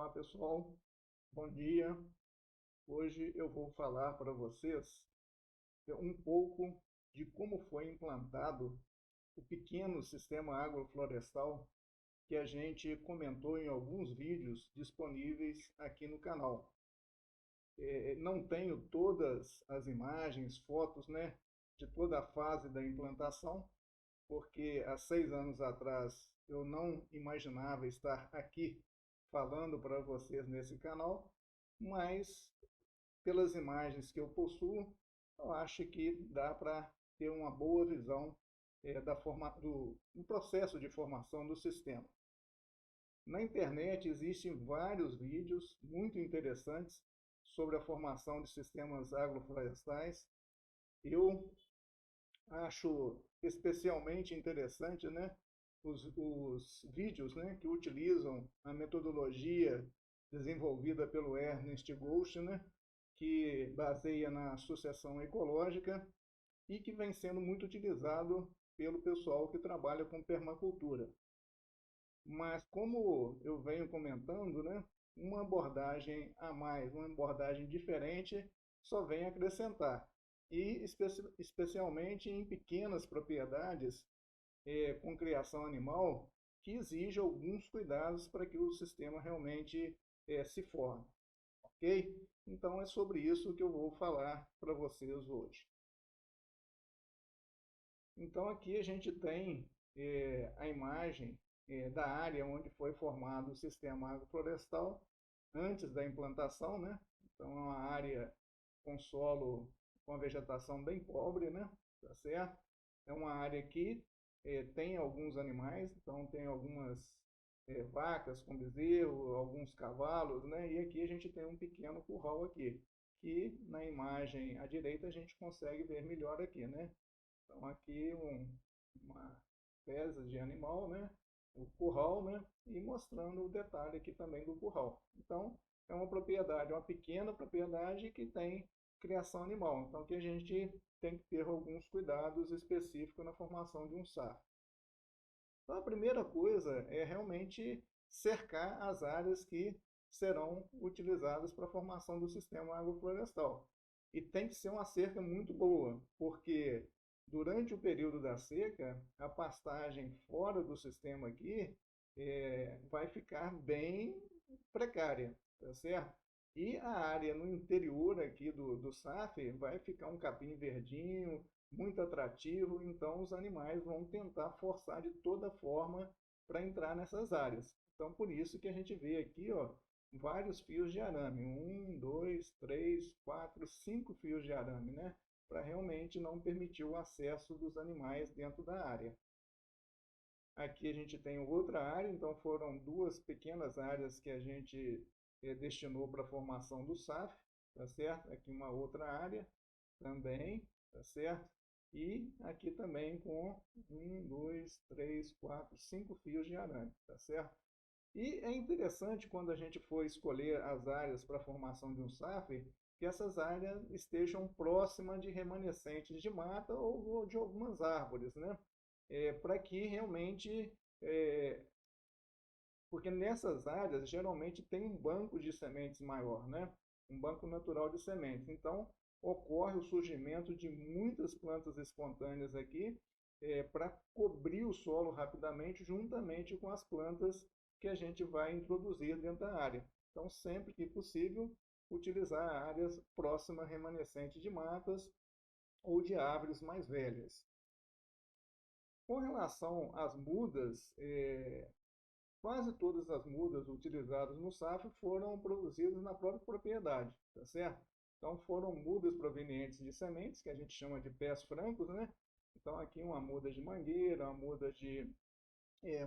Olá pessoal, bom dia. Hoje eu vou falar para vocês um pouco de como foi implantado o pequeno sistema agroflorestal que a gente comentou em alguns vídeos disponíveis aqui no canal. Não tenho todas as imagens, fotos, né, de toda a fase da implantação, porque há 6 anos atrás eu não imaginava estar aqui falando para vocês nesse canal, mas pelas imagens que eu possuo, eu acho que dá para ter uma boa visão do processo de formação do sistema. Na internet existem vários vídeos muito interessantes sobre a formação de sistemas agroflorestais. Eu acho especialmente interessante, né, os vídeos, né, que utilizam a metodologia desenvolvida pelo Ernest Ghost, né, que baseia na sucessão ecológica e que vem sendo muito utilizado pelo pessoal que trabalha com permacultura. Mas como eu venho comentando, né, uma abordagem a mais, uma abordagem diferente, só vem acrescentar. E especialmente em pequenas propriedades com criação animal, que exige alguns cuidados para que o sistema realmente se forme. Ok? Então é sobre isso que eu vou falar para vocês hoje. Então aqui a gente tem a imagem da área onde foi formado o sistema agroflorestal antes da implantação, né? Então é uma área com solo com vegetação bem pobre, né? Tá certo? É uma área que tem alguns animais, então tem algumas vacas com bezerro, alguns cavalos, né? E aqui a gente tem um pequeno curral aqui, que na imagem à direita a gente consegue ver melhor aqui, né? Então aqui uma pesa de animal, né? O curral, né? E mostrando o detalhe aqui também do curral. Então é uma propriedade, uma pequena propriedade que tem criação animal. Então aqui a gente tem que ter alguns cuidados específicos na formação de um SAR. Então a primeira coisa é realmente cercar as áreas que serão utilizadas para a formação do sistema agroflorestal. E tem que ser uma cerca muito boa, porque durante o período da seca, a pastagem fora do sistema aqui vai ficar bem precária, tá certo? E a área no interior aqui do SAF vai ficar um capim verdinho, muito atrativo, então os animais vão tentar forçar de toda forma para entrar nessas áreas. Então, por isso que a gente vê aqui, ó, vários fios de arame, 1, 2, 3, 4, 5 fios de arame, né? Para realmente não permitir o acesso dos animais dentro da área. Aqui a gente tem outra área, então foram duas pequenas áreas que a gente destinou para a formação do SAF, tá certo? Aqui uma outra área também, tá certo? E aqui também com 1, 2, 3, 4, 5 fios de arame, tá certo? E é interessante quando a gente for escolher as áreas para a formação de um SAF, que essas áreas estejam próximas de remanescentes de mata ou de algumas árvores, né? Para que realmente, é, porque nessas áreas geralmente tem um banco de sementes maior, né? Um banco natural de sementes. Então, ocorre o surgimento de muitas plantas espontâneas aqui para cobrir o solo rapidamente, juntamente com as plantas que a gente vai introduzir dentro da área. Então, sempre que possível, utilizar áreas próximas remanescentes de matas ou de árvores mais velhas. Com relação às mudas, quase todas as mudas utilizadas no SAF foram produzidas na própria propriedade, tá certo? Então foram mudas provenientes de sementes, que a gente chama de pés francos, né? Então aqui uma muda de mangueira, uma muda de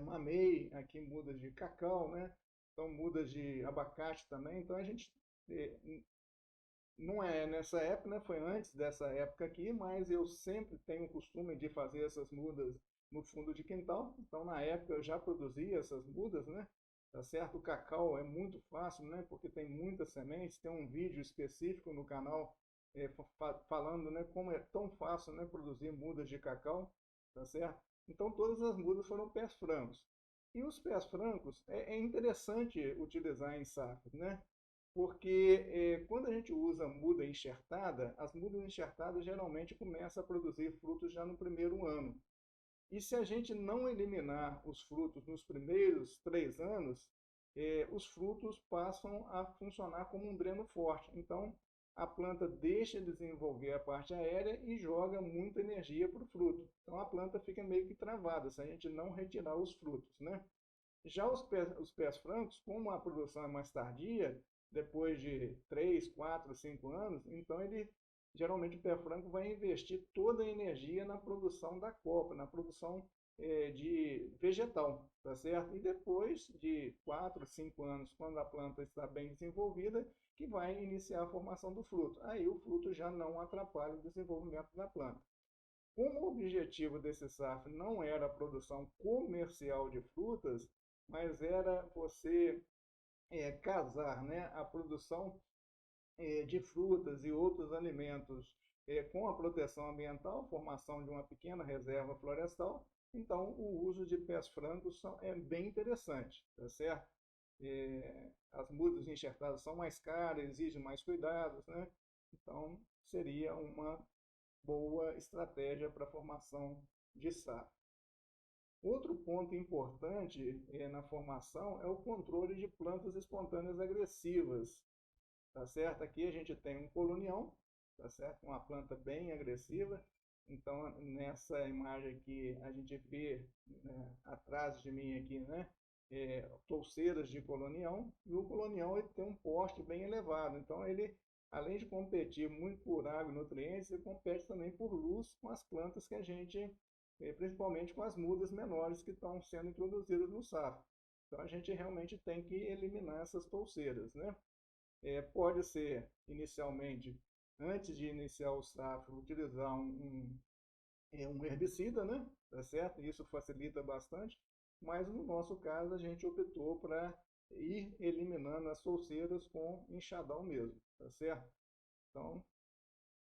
mamei, aqui mudas de cacau, né? Então mudas de abacate também. Então a gente não é nessa época, né? Foi antes dessa época aqui, mas eu sempre tenho o costume de fazer essas mudas no fundo de quintal. Então, na época, eu já produzia essas mudas, né? Tá certo? O cacau é muito fácil, né? Porque tem muitas sementes. Tem um vídeo específico no canal falando, né? Como é tão fácil, né? Produzir mudas de cacau, tá certo? Então, todas as mudas foram pés francos. E os pés francos é interessante utilizar em safra, né? Porque quando a gente usa muda enxertada, as mudas enxertadas geralmente começam a produzir frutos já no primeiro ano. E se a gente não eliminar os frutos nos primeiros 3 anos, os frutos passam a funcionar como um dreno forte. Então, a planta deixa de desenvolver a parte aérea e joga muita energia para o fruto. Então, a planta fica meio que travada se a gente não retirar os frutos, né? Já os pés francos, como a produção é mais tardia, depois de 3, 4, 5 anos, então ele geralmente o pé franco vai investir toda a energia na produção da copa, na produção de vegetal, tá certo? E depois de 4, 5 anos, quando a planta está bem desenvolvida, que vai iniciar a formação do fruto. Aí o fruto já não atrapalha o desenvolvimento da planta. Como o objetivo desse SAF não era a produção comercial de frutas, mas era você casar, né, a produção de frutas e outros alimentos com a proteção ambiental, formação de uma pequena reserva florestal, então o uso de pés francos é bem interessante, tá certo? As mudas enxertadas são mais caras, exigem mais cuidados, né? Então seria uma boa estratégia para a formação de safra. Outro ponto importante na formação é o controle de plantas espontâneas agressivas, tá certo? Aqui a gente tem um colonião, tá certo? Uma planta bem agressiva. Então, nessa imagem aqui, a gente vê, né, atrás de mim aqui, né, touceiras de colonião, e o colonião ele tem um porte bem elevado. Então, ele, além de competir muito por água e nutrientes, ele compete também por luz com as plantas que a gente, principalmente com as mudas menores que estão sendo introduzidas no safra. Então, a gente realmente tem que eliminar essas touceiras, né? Pode ser, inicialmente, antes de iniciar o safra, utilizar um herbicida, né? Tá certo? Isso facilita bastante, mas no nosso caso a gente optou para ir eliminando as touceiras com enxadão mesmo, tá certo? Então,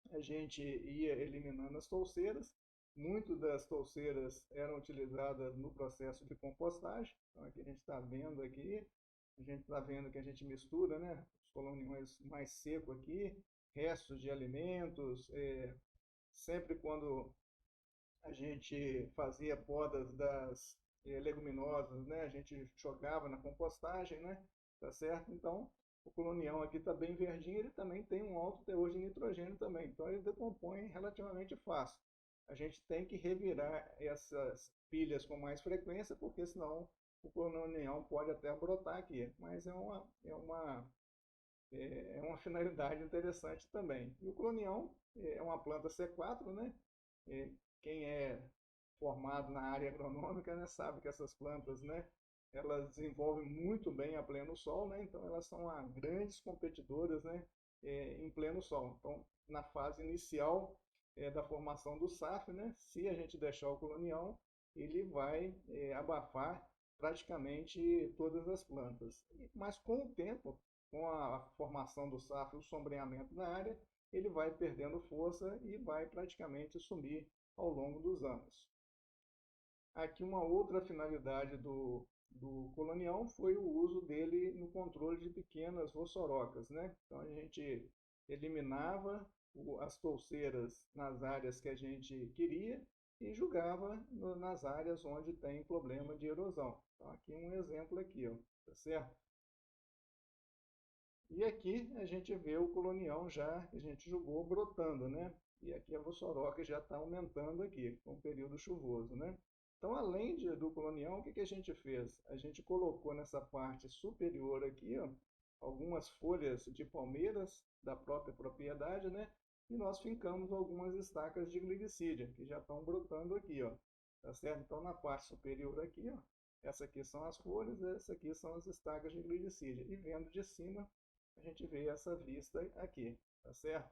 a gente ia eliminando as touceiras. Muitas das touceiras eram utilizadas no processo de compostagem. Então, aqui a gente está vendo aqui, a gente está vendo que a gente mistura, né, os coloniões mais secos aqui, restos de alimentos. Sempre quando a gente fazia podas das leguminosas, né, a gente jogava na compostagem, né, tá certo? Então, o colonião aqui está bem verdinho, ele também tem um alto teor de nitrogênio também, então ele decompõe relativamente fácil. A gente tem que revirar essas pilhas com mais frequência, porque senão o colonião pode até brotar aqui, mas é uma finalidade interessante também. E o colonião é uma planta C4, né? E quem é formado na área agronômica, né, sabe que essas plantas, né, elas desenvolvem muito bem a pleno sol, né, então elas são grandes competidoras, né, em pleno sol. Então, na fase inicial da formação do SAF, né, se a gente deixar o colonião, ele vai abafar praticamente todas as plantas. Mas com o tempo, com a formação do SAF e o sombreamento na área, ele vai perdendo força e vai praticamente sumir ao longo dos anos. Aqui uma outra finalidade do colonião foi o uso dele no controle de pequenas rossorocas, né? Então a gente eliminava as touceiras nas áreas que a gente queria e jogava nas áreas onde tem problema de erosão. Então aqui um exemplo aqui, ó, tá certo? E aqui a gente vê o colonião já, que a gente jogou brotando, né? E aqui a vossoroca já está aumentando aqui, com o período chuvoso, né? Então, além do colonião, o que a gente fez? A gente colocou nessa parte superior aqui, ó, algumas folhas de palmeiras da própria propriedade, né? E nós fincamos algumas estacas de glicídia, que já estão brotando aqui, ó. Tá certo? Então, na parte superior aqui, ó, essa aqui são as folhas, essa aqui são as estacas de glicídia. E vendo de cima, a gente vê essa vista aqui, tá certo?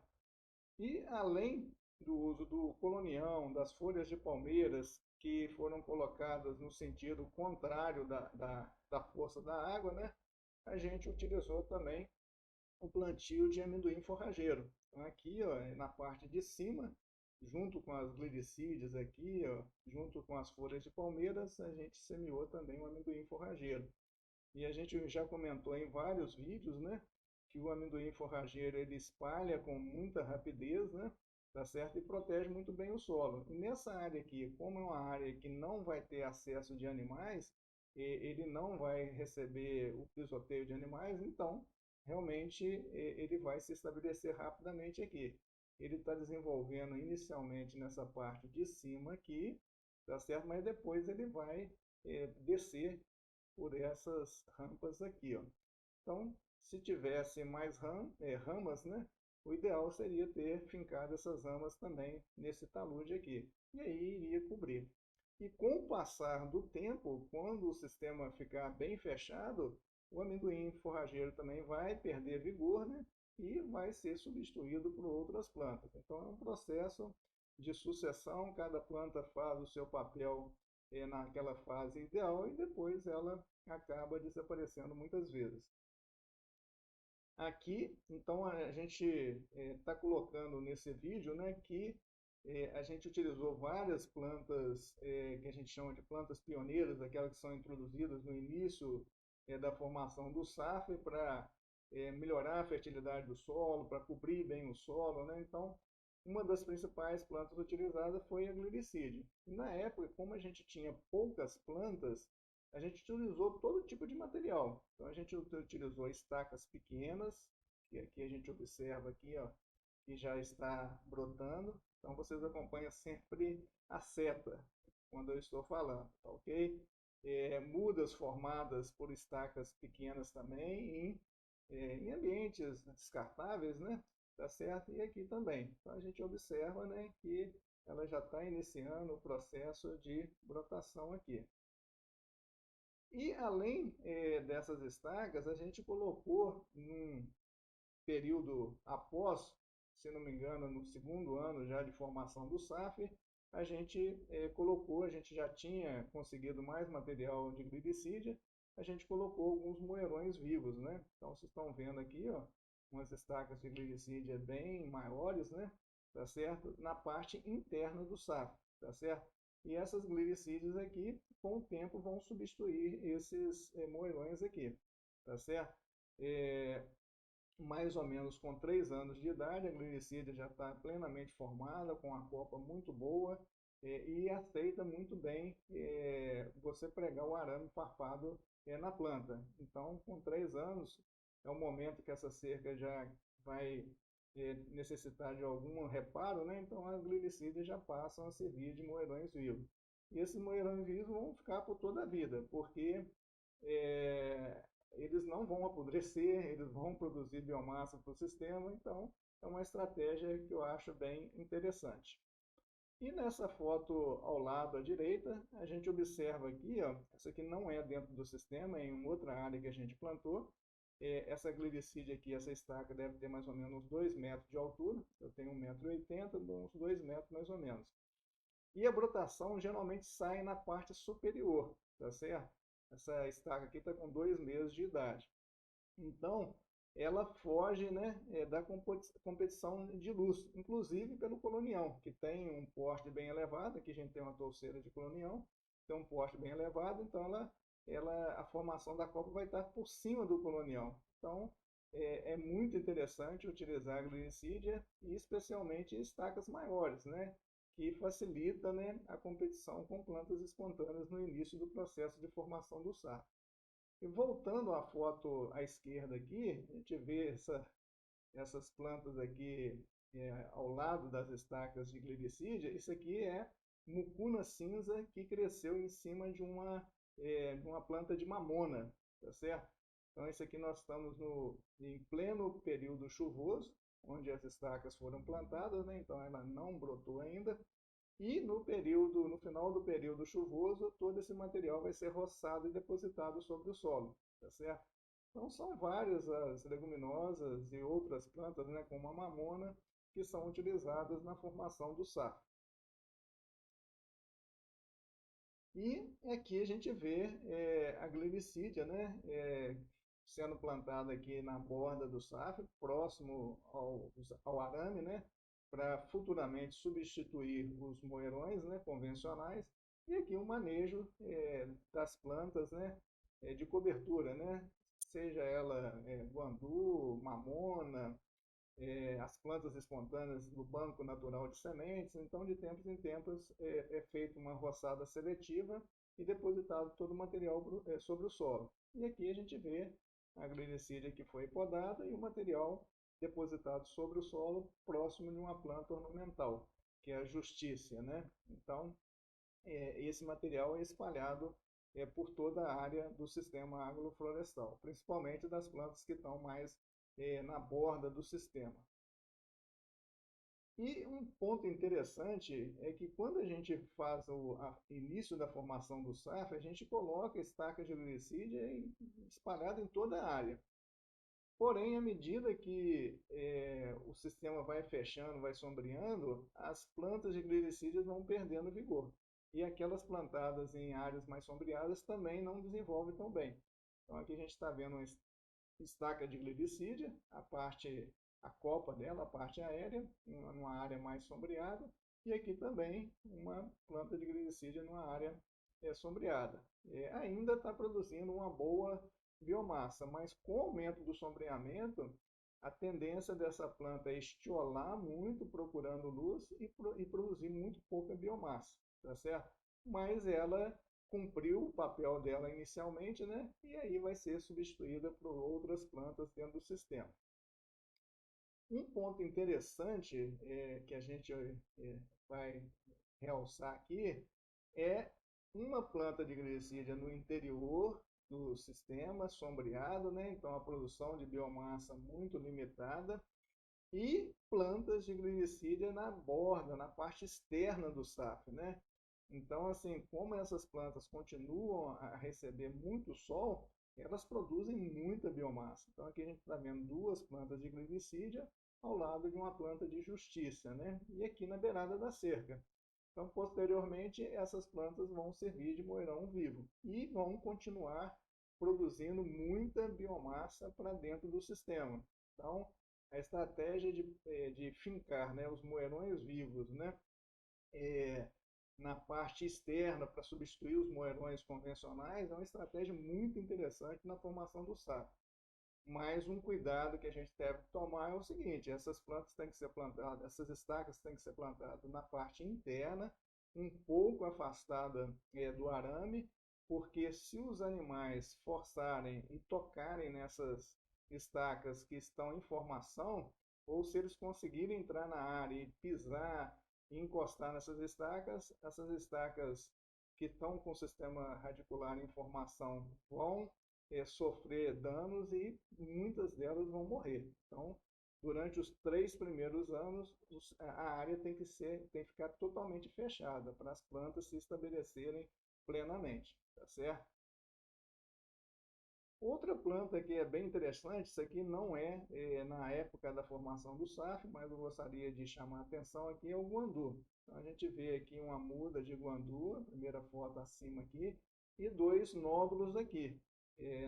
E além do uso do colonião, das folhas de palmeiras, que foram colocadas no sentido contrário da força da água, né? A gente utilizou também o plantio de amendoim forrageiro. Então aqui, ó, na parte de cima, junto com as glericídeas aqui, ó, junto com as folhas de palmeiras, a gente semeou também o amendoim forrageiro. E a gente já comentou em vários vídeos, né, que o amendoim forrageiro ele espalha com muita rapidez, né, tá certo? E protege muito bem o solo. E nessa área aqui, como é uma área que não vai ter acesso de animais, ele não vai receber o pisoteio de animais, então realmente ele vai se estabelecer rapidamente aqui. Ele está desenvolvendo inicialmente nessa parte de cima aqui, tá certo? Mas depois ele vai descer por essas rampas aqui, ó. Então, se tivesse mais ramas, né, o ideal seria ter fincado essas ramas também nesse talude aqui. E aí iria cobrir. E com o passar do tempo, quando o sistema ficar bem fechado, o amendoim forrageiro também vai perder vigor, né, e vai ser substituído por outras plantas. Então é um processo de sucessão, cada planta faz o seu papel naquela fase ideal e depois ela acaba desaparecendo muitas vezes. Aqui, então, a gente está colocando nesse vídeo, né, que a gente utilizou várias plantas que a gente chama de plantas pioneiras, aquelas que são introduzidas no início da formação do SAF para melhorar a fertilidade do solo, para cobrir bem o solo, né? Então, uma das principais plantas utilizadas foi a glericídio. E na época, como a gente tinha poucas plantas, a gente utilizou todo tipo de material. Então a gente utilizou estacas pequenas, que aqui a gente observa aqui, ó, que já está brotando. Então vocês acompanham sempre a seta quando eu estou falando, tá ok? Mudas formadas por estacas pequenas também em ambientes descartáveis, né? Tá certo? E aqui também. Então a gente observa, né, que ela já está iniciando o processo de brotação aqui. E além dessas estacas, a gente colocou num período após, se não me engano, no segundo ano já de formação do SAF, a gente colocou, a gente já tinha conseguido mais material de glicídia, a gente colocou alguns moerões vivos, né? Então vocês estão vendo aqui, ó, umas estacas de glicídia bem maiores, né? Tá certo? Na parte interna do SAF, tá certo? E essas glicídias aqui, com o tempo, vão substituir esses moerões aqui, tá certo? Mais ou menos com 3 anos de idade, a glicídia já está plenamente formada, com a copa muito boa e aceita muito bem você pregar o arame farpado na planta. Então, com 3 anos, é o momento que essa cerca já vai necessitar de algum reparo, né? Então as glicídias já passam a servir de moerões vivos. E esses moerões vivos vão ficar por toda a vida, porque eles não vão apodrecer, eles vão produzir biomassa para o sistema, então é uma estratégia que eu acho bem interessante. E nessa foto ao lado à direita, a gente observa aqui, ó, essa aqui não é dentro do sistema, é em outra área que a gente plantou. Essa glicídia aqui, essa estaca deve ter mais ou menos uns 2 metros de altura, eu tenho 1,80 m, uns 2 metros mais ou menos. E a brotação geralmente sai na parte superior, tá certo? Essa estaca aqui está com 2 meses de idade. Então, ela foge, né, da competição de luz, inclusive pelo colonião, que tem um porte bem elevado. Aqui a gente tem uma touceira de colonião, tem um porte bem elevado, então a formação da copa vai estar por cima do colonião. Então, é muito interessante utilizar a glicídia, e especialmente estacas maiores, né, que facilita, né, a competição com plantas espontâneas no início do processo de formação do saco. E voltando à foto à esquerda aqui, a gente vê essas plantas aqui ao lado das estacas de glicídia. Isso aqui é mucuna cinza que cresceu em cima de uma planta de mamona, tá certo? Então, isso aqui nós estamos em pleno período chuvoso, onde as estacas foram plantadas, né? Então ela não brotou ainda. E no final do período chuvoso, todo esse material vai ser roçado e depositado sobre o solo, tá certo? Então são várias as leguminosas e outras plantas, né, como a mamona, que são utilizadas na formação do saco. E aqui a gente vê a glicídia, né, sendo plantada aqui na borda do safra, próximo ao arame, né? para futuramente substituir os moerões, né, convencionais, e aqui o manejo das plantas, né, de cobertura, né, seja ela guandu, mamona, as plantas espontâneas do banco natural de sementes. Então, de tempos em tempos, é feita uma roçada seletiva e depositado todo o material sobre o solo. E aqui a gente vê a glicídia que foi podada e o material depositado sobre o solo próximo de uma planta ornamental, que é a justícia, né? Então, esse material é espalhado por toda a área do sistema agroflorestal, principalmente das plantas que estão mais na borda do sistema. E um ponto interessante é que quando a gente faz o início da formação do SAF, a gente coloca estacas de glicídia espalhada em toda a área. Porém, à medida que o sistema vai fechando, vai sombreando, as plantas de glicídia vão perdendo vigor. E aquelas plantadas em áreas mais sombreadas também não desenvolvem tão bem. Então aqui a gente está vendo uma estaca de glicídia, a copa dela, a parte aérea, numa área mais sombreada, e aqui também uma planta de glicídia numa área sombreada. Ainda está produzindo uma boa biomassa, mas com o aumento do sombreamento, a tendência dessa planta é estiolar muito, procurando luz e produzir muito pouca biomassa, tá certo? Mas ela cumpriu o papel dela inicialmente, né? E aí vai ser substituída por outras plantas dentro do sistema. Um ponto interessante que a gente vai realçar aqui é uma planta de glicídia no interior do sistema, sombreado, né? Então a produção de biomassa muito limitada, e plantas de glicídia na borda, na parte externa do SAF, né? Então, assim, como essas plantas continuam a receber muito sol, elas produzem muita biomassa. Então, aqui a gente está vendo duas plantas de glicídia ao lado de uma planta de justiça, né? E aqui na beirada da cerca. Então, posteriormente, essas plantas vão servir de moerão vivo e vão continuar produzindo muita biomassa para dentro do sistema. Então, a estratégia de fincar, né, os moerões vivos, né, na parte externa para substituir os moerões convencionais é uma estratégia muito interessante na formação do saco. Mas um cuidado que a gente deve tomar é o seguinte: essas plantas têm que ser plantadas, essas estacas têm que ser plantadas na parte interna, um pouco afastada do arame, porque se os animais forçarem e tocarem nessas estacas que estão em formação, ou se eles conseguirem entrar na área e pisar e encostar essas estacas que estão com o sistema radicular em formação vão sofrer danos e muitas delas vão morrer. Então, durante os 3 primeiros anos, a área tem que ficar totalmente fechada para as plantas se estabelecerem plenamente, tá certo? Outra planta que é bem interessante, isso aqui não na época da formação do SAF, mas eu gostaria de chamar a atenção aqui, é o guandu. Então, a gente vê aqui uma muda de guandu, a primeira foto acima aqui, e 2 nódulos aqui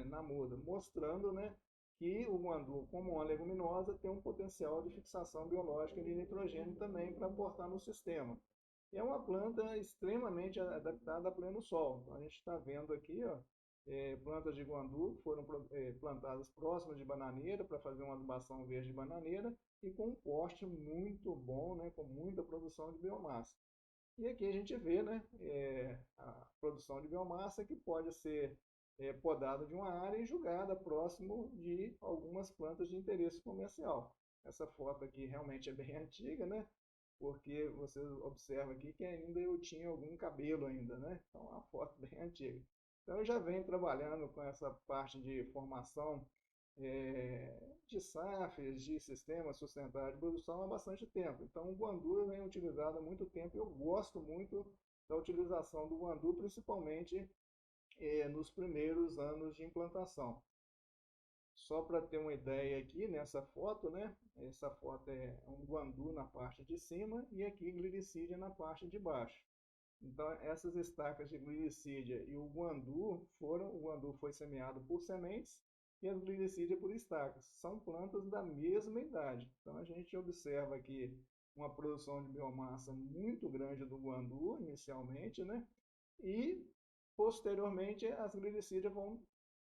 na muda, mostrando, né, que o guandu, como uma leguminosa, tem um potencial de fixação biológica de nitrogênio também para aportar no sistema. E é uma planta extremamente adaptada a pleno sol. Então, a gente está vendo aqui, ó, plantas de guandu que foram plantadas próximas de bananeira para fazer uma adubação verde de bananeira e com um porte muito bom, né, com muita produção de biomassa. E aqui a gente vê, né, a produção de biomassa que pode ser podada de uma área e jogada próximo de algumas plantas de interesse comercial. Essa foto aqui realmente é bem antiga, né? Porque você observa aqui que ainda eu tinha algum cabelo ainda, né? Então, é uma foto bem antiga. Então, eu já venho trabalhando com essa parte de formação de SAFs, de sistemas sustentáveis de produção há bastante tempo. Então, o guandu eu venho utilizado há muito tempo. Eu gosto muito da utilização do guandu, principalmente nos primeiros anos de implantação. Só para ter uma ideia aqui nessa foto, né? Essa foto é um guandu na parte de cima e aqui glicídia na parte de baixo. Então, essas estacas de glicídia e o guandu foi semeado por sementes e a glicídia por estacas. São plantas da mesma idade. Então, a gente observa aqui uma produção de biomassa muito grande do guandu, inicialmente, né? E, posteriormente, as glirícidas vão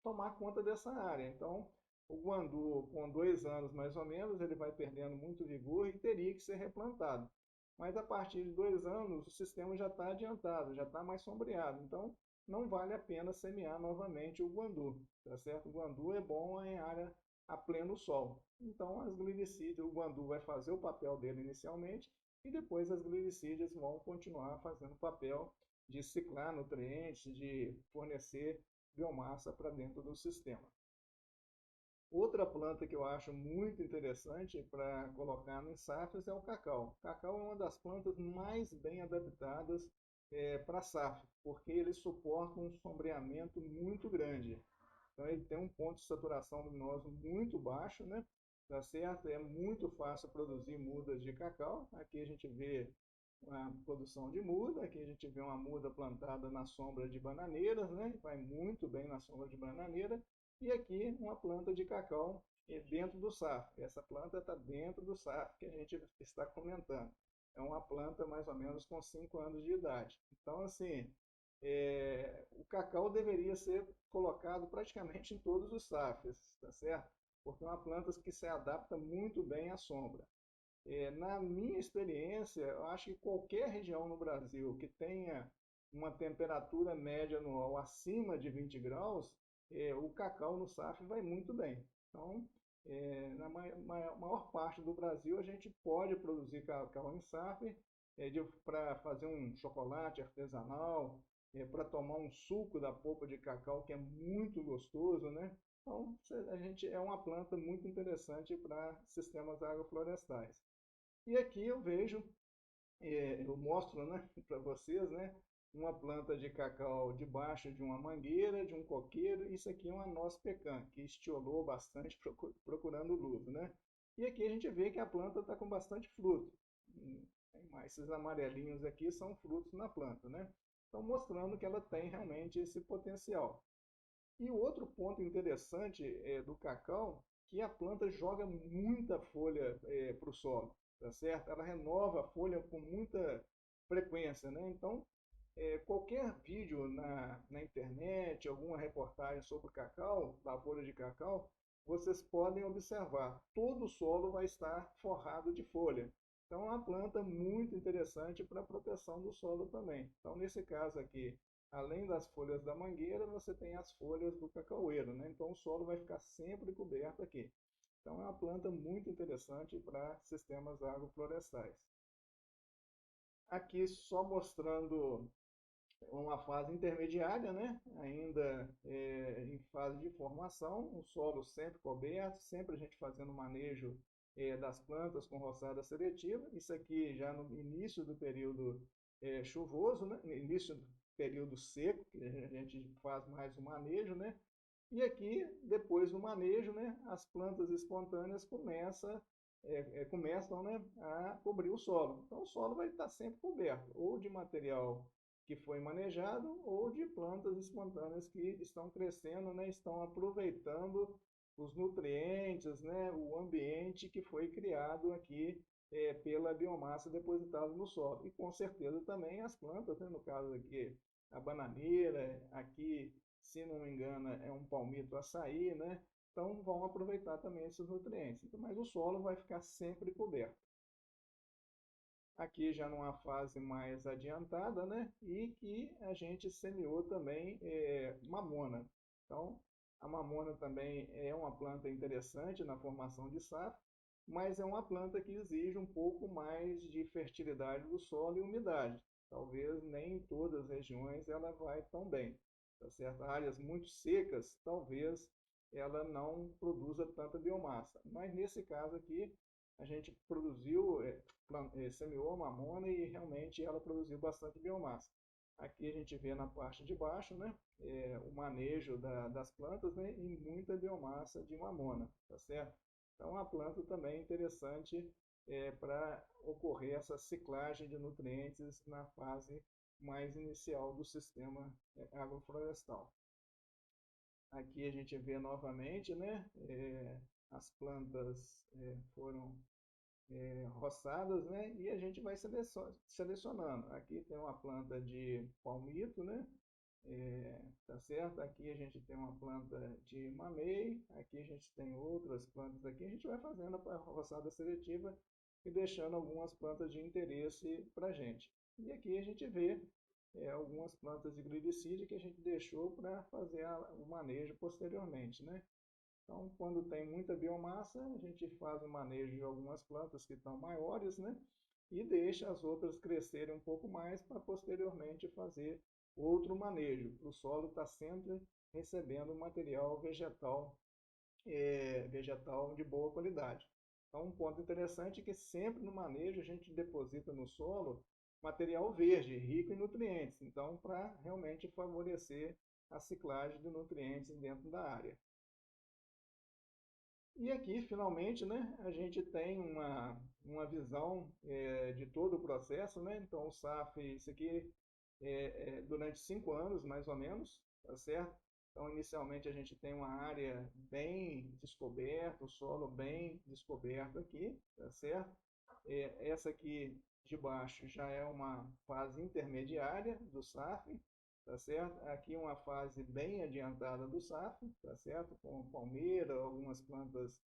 tomar conta dessa área. Então, o guandu, com 2 anos mais ou menos, ele vai perdendo muito vigor e teria que ser replantado. Mas a partir de 2 anos, o sistema já está adiantado, já está mais sombreado. Então, não vale a pena semear novamente o guandu, tá certo? O guandu é bom em área a pleno sol. Então, as glirícidas, o guandu vai fazer o papel dele inicialmente e depois as glirícidas vão continuar fazendo o papel de ciclar nutrientes, de fornecer biomassa para dentro do sistema. Outra planta que eu acho muito interessante para colocar em safras é o cacau. O cacau é uma das plantas mais bem adaptadas para safra, porque ele suporta um sombreamento muito grande. Então ele tem um ponto de saturação luminosa muito baixo, né? Tá certo? É muito fácil produzir mudas de cacau. Aqui a gente vê a produção de muda, aqui a gente vê uma muda plantada na sombra de bananeiras, né? Vai muito bem na sombra de bananeira. E aqui uma planta de cacau dentro do SAF. Essa planta está dentro do SAF que a gente está comentando. É uma planta mais ou menos com 5 anos de idade. Então, assim, o cacau deveria ser colocado praticamente em todos os SAFs, tá certo? Porque é uma planta que se adapta muito bem à sombra. Na minha experiência, eu acho que qualquer região no Brasil que tenha uma temperatura média anual acima de 20 graus, o cacau no SAF vai muito bem. Então, na maior parte do Brasil, a gente pode produzir cacau em SAF para fazer um chocolate artesanal, para tomar um suco da polpa de cacau, que é muito gostoso, né? Então, a gente é uma planta muito interessante para sistemas agroflorestais. E aqui eu vejo, eu mostro, né, para vocês, né, uma planta de cacau debaixo de uma mangueira, de um coqueiro. Isso aqui é uma noz pecan, que estiolou bastante procurando luz, né? E aqui a gente vê que a planta está com bastante fruto. Esses amarelinhos aqui são frutos na planta, né? Então mostrando que ela tem realmente esse potencial. E o outro ponto interessante do cacau, que a planta joga muita folha para o solo, tá certo? Ela renova a folha com muita frequência, né? Então, qualquer vídeo na internet, alguma reportagem sobre cacau, lavoura de cacau, vocês podem observar, todo o solo vai estar forrado de folha. Então, é uma planta muito interessante para a proteção do solo também. Então, nesse caso aqui, além das folhas da mangueira, você tem as folhas do cacaueiro, né? Então, o solo vai ficar sempre coberto aqui. Então, é uma planta muito interessante para sistemas agroflorestais. Aqui, só mostrando uma fase intermediária, né? Ainda em fase de formação, o solo sempre coberto, sempre a gente fazendo manejo das plantas com roçada seletiva. Isso aqui já no início do período chuvoso, né? Início do período seco, que a gente faz mais o manejo, né? E aqui, depois do manejo, né, as plantas espontâneas começam, né, a cobrir o solo. Então, o solo vai estar sempre coberto, ou de material que foi manejado, ou de plantas espontâneas que estão crescendo, né, estão aproveitando os nutrientes, né, o ambiente que foi criado aqui pela biomassa depositada no solo. E com certeza também as plantas, né, no caso aqui a bananeira, aqui, se não me engano, é um palmito açaí, né? Então vão aproveitar também esses nutrientes. Então, mas o solo vai ficar sempre coberto. Aqui já numa fase mais adiantada, né? E que a gente semeou também mamona. Então, a mamona também é uma planta interessante na formação de safra, mas é uma planta que exige um pouco mais de fertilidade do solo e umidade. Talvez nem em todas as regiões ela vai tão bem, tá certo? Áreas muito secas, talvez ela não produza tanta biomassa. Mas nesse caso aqui, a gente produziu, semeou a mamona e realmente ela produziu bastante biomassa. Aqui a gente vê na parte de baixo, né, o manejo das plantas, né, e muita biomassa de mamona, tá certo? Então a planta também é interessante para ocorrer essa ciclagem de nutrientes na fase mais inicial do sistema agroflorestal. Aqui a gente vê novamente, né, as plantas foram roçadas, né? E a gente vai selecionando. Aqui tem uma planta de palmito, né? Tá certo? Aqui a gente tem uma planta de mamey, aqui a gente tem outras plantas aqui. A gente vai fazendo a roçada seletiva e deixando algumas plantas de interesse para a gente. E aqui a gente vê algumas plantas de glicídia que a gente deixou para fazer o manejo posteriormente, né? Então, quando tem muita biomassa, a gente faz o manejo de algumas plantas que estão maiores, né? E deixa as outras crescerem um pouco mais para posteriormente fazer outro manejo. O solo está sempre recebendo material vegetal de boa qualidade. Então, um ponto interessante é que sempre no manejo a gente deposita no solo material verde, rico em nutrientes. Então, para realmente favorecer a ciclagem de nutrientes dentro da área. E aqui, finalmente, né, a gente tem uma visão de todo o processo, né? Então, o SAF, isso aqui durante 5 anos, mais ou menos, tá certo? Então, inicialmente, a gente tem uma área bem descoberta, o solo bem descoberto aqui, tá certo? Essa aqui de baixo já é uma fase intermediária do SAF, tá certo? Aqui uma fase bem adiantada do SAF, tá certo? Com palmeira, algumas plantas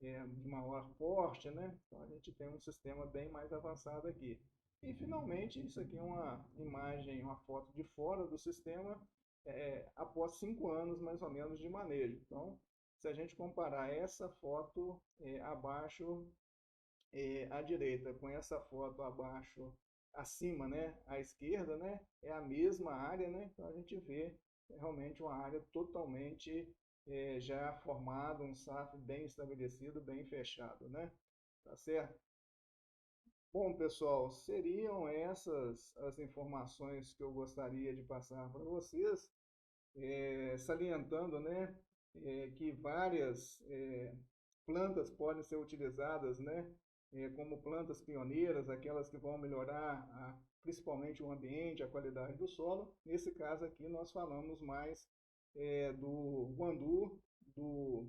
de maior porte, né? Então a gente tem um sistema bem mais avançado aqui. E finalmente, isso aqui é uma imagem, uma foto de fora do sistema após 5 anos mais ou menos de manejo. Então, se a gente comparar essa foto abaixo à direita com essa foto abaixo, acima, né, à esquerda, né, é a mesma área, né, então a gente vê realmente uma área totalmente já formada, um SAF bem estabelecido, bem fechado, né, tá certo? Bom, pessoal, seriam essas as informações que eu gostaria de passar para vocês, salientando, né, que várias plantas podem ser utilizadas, né, como plantas pioneiras, aquelas que vão melhorar principalmente o ambiente, a qualidade do solo. Nesse caso aqui nós falamos mais do guandu, do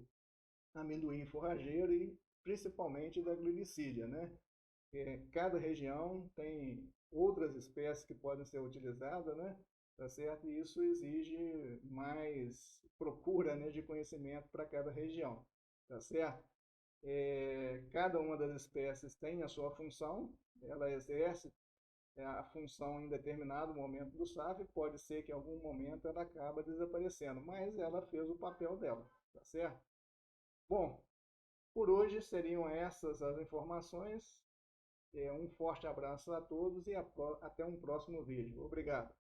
amendoim forrageiro e principalmente da glicídia, né? Cada região tem outras espécies que podem ser utilizadas, né? Tá certo? E isso exige mais procura, né, de conhecimento para cada região, tá certo? Cada uma das espécies tem a sua função, ela exerce a função em determinado momento do SAF, pode ser que em algum momento ela acaba desaparecendo, mas ela fez o papel dela, tá certo? Bom, por hoje seriam essas as informações. Um forte abraço a todos e até um próximo vídeo. Obrigado.